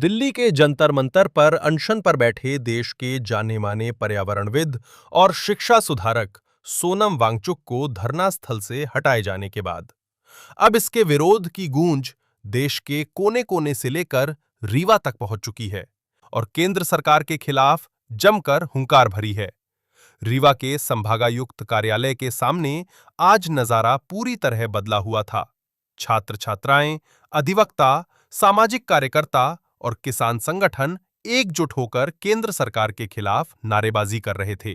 दिल्ली के जंतर मंतर पर अनशन पर बैठे देश के जाने माने पर्यावरणविद और शिक्षा सुधारक सोनम वांगचुक को धरना स्थल से हटाए जाने के बाद अब इसके विरोध की गूंज देश के कोने कोने से लेकर रीवा तक पहुंच चुकी है और केंद्र सरकार के खिलाफ जमकर हुंकार भरी है। रीवा के संभागायुक्त कार्यालय के सामने आज नजारा पूरी तरह बदला हुआ था। छात्र छात्राएं, अधिवक्ता, सामाजिक कार्यकर्ता और किसान संगठन एकजुट होकर केंद्र सरकार के खिलाफ नारेबाजी कर रहे थे।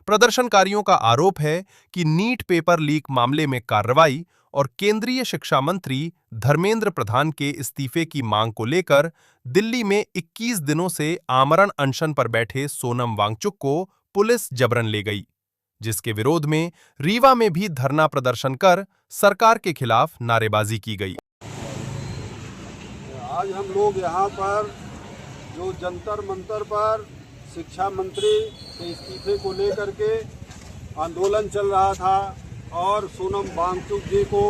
प्रदर्शनकारियों का आरोप है कि नीट पेपर लीक मामले में कार्रवाई और केंद्रीय शिक्षा मंत्री धर्मेंद्र प्रधान के इस्तीफे की मांग को लेकर दिल्ली में 21 दिनों से आमरण अनशन पर बैठे सोनम वांगचुक को पुलिस जबरन ले गई, जिसके विरोध में रीवा में भी धरना प्रदर्शन कर सरकार के खिलाफ नारेबाजी की गई। आज हम लोग यहाँ पर जो जंतर मंतर पर शिक्षा मंत्री के इस्तीफे को लेकर के आंदोलन चल रहा था और सोनम वांगचुक जी को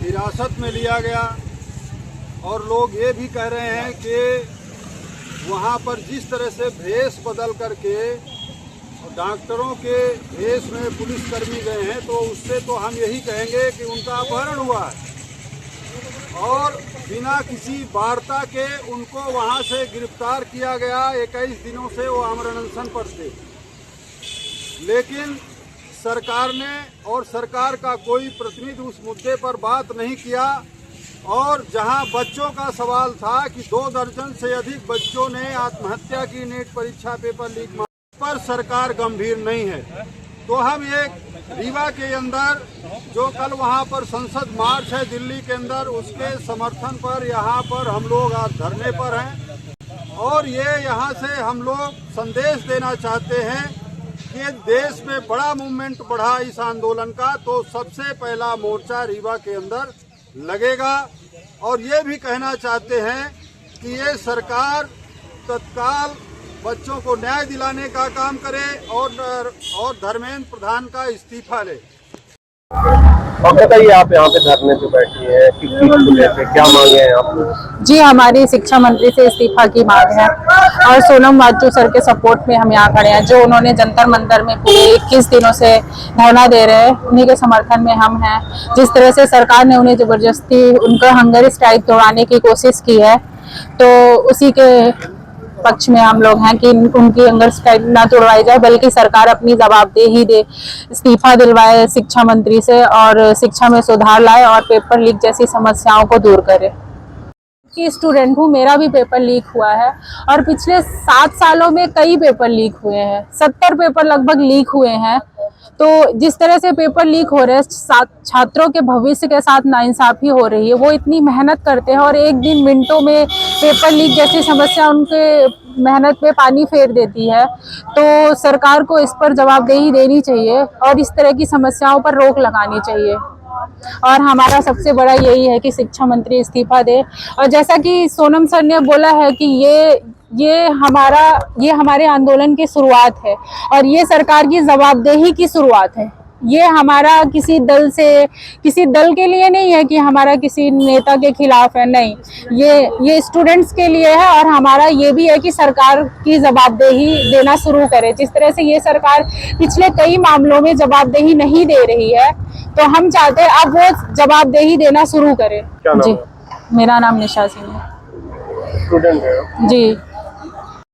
हिरासत में लिया गया और लोग ये भी कह रहे हैं कि वहाँ पर जिस तरह से भेष बदल करके डॉक्टरों के भेष में पुलिसकर्मी गए हैं तो उससे तो हम यही कहेंगे कि उनका अपहरण हुआ है और बिना किसी वार्ता के उनको वहाँ से गिरफ्तार किया गया। 21 दिनों से वो आमरण अनशन पर थे, लेकिन सरकार ने और सरकार का कोई प्रतिनिधि उस मुद्दे पर बात नहीं किया। और जहां बच्चों का सवाल था कि 2 दर्जन से अधिक बच्चों ने आत्महत्या की नीट परीक्षा पेपर लीक पर सरकार गंभीर नहीं है, तो हम एक रीवा के अंदर जो कल वहां पर संसद मार्च है दिल्ली के अंदर, उसके समर्थन पर यहाँ पर हम लोग आज धरने पर हैं और ये यहाँ से हम लोग संदेश देना चाहते हैं कि देश में बड़ा मूवमेंट बढ़ा इस आंदोलन का, तो सबसे पहला मोर्चा रीवा के अंदर लगेगा। और ये भी कहना चाहते हैं कि ये सरकार तत्काल बच्चों को न्याय दिलाने का काम करे और धर्मेंद्र प्रधान का इस्तीफा ले। और बताइए, आप यहाँ पे धरने पे बैठी हैं, किस चीज को लेकर क्या मांगे हैं आप? जी, हमारी शिक्षा मंत्री से इस्तीफा की मांग है और सोनम वांगचुक सर के सपोर्ट में हम यहाँ खड़े हैं। जो उन्होंने जंतर मंतर में पूरे 21 दिनों से धरना दे रहे हैं, उन्हीं के समर्थन में हम हैं। जिस तरह से सरकार ने उन्हें जबरदस्ती उनका हंगर स्ट्राइक तोड़वाने की कोशिश की है, तो उसी के पक्ष में हम लोग हैं कि उनकी हंगर स्ट्राइक ना तोड़वाई जाए, बल्कि सरकार अपनी जवाबदेही दे, इस्तीफा दिलवाए शिक्षा मंत्री से और शिक्षा में सुधार लाए और पेपर लीक जैसी समस्याओं को दूर करे। कि स्टूडेंट हूँ, मेरा भी पेपर लीक हुआ है और पिछले 7 सालों में कई पेपर लीक हुए हैं, 70 पेपर लगभग लीक हुए हैं। तो जिस तरह से पेपर लीक हो रहे हैं, छात्रों के भविष्य के साथ नाइंसाफी हो रही है। वो इतनी मेहनत करते हैं और एक दिन मिनटों में पेपर लीक जैसी समस्या उनके मेहनत पे पानी फेर देती है। तो सरकार को इस पर जवाबदेही देनी चाहिए और इस तरह की समस्याओं पर रोक लगानी चाहिए। और हमारा सबसे बड़ा यही है कि शिक्षा मंत्री इस्तीफा दे। और जैसा कि सोनम सर ने बोला है कि ये हमारे आंदोलन की शुरुआत है और ये सरकार की जवाबदेही की शुरुआत है। ये हमारा किसी दल के लिए नहीं है कि हमारा किसी नेता के खिलाफ है, नहीं, ये स्टूडेंट्स के लिए है। और हमारा ये भी है कि सरकार की जवाबदेही देना शुरू करे। जिस तरह से ये सरकार पिछले कई मामलों में जवाबदेही नहीं दे रही है, तो हम चाहते हैं अब वो जवाबदेही देना शुरू करे। जी, मेरा नाम निशा सिंह है। स्टूडेंट है जी।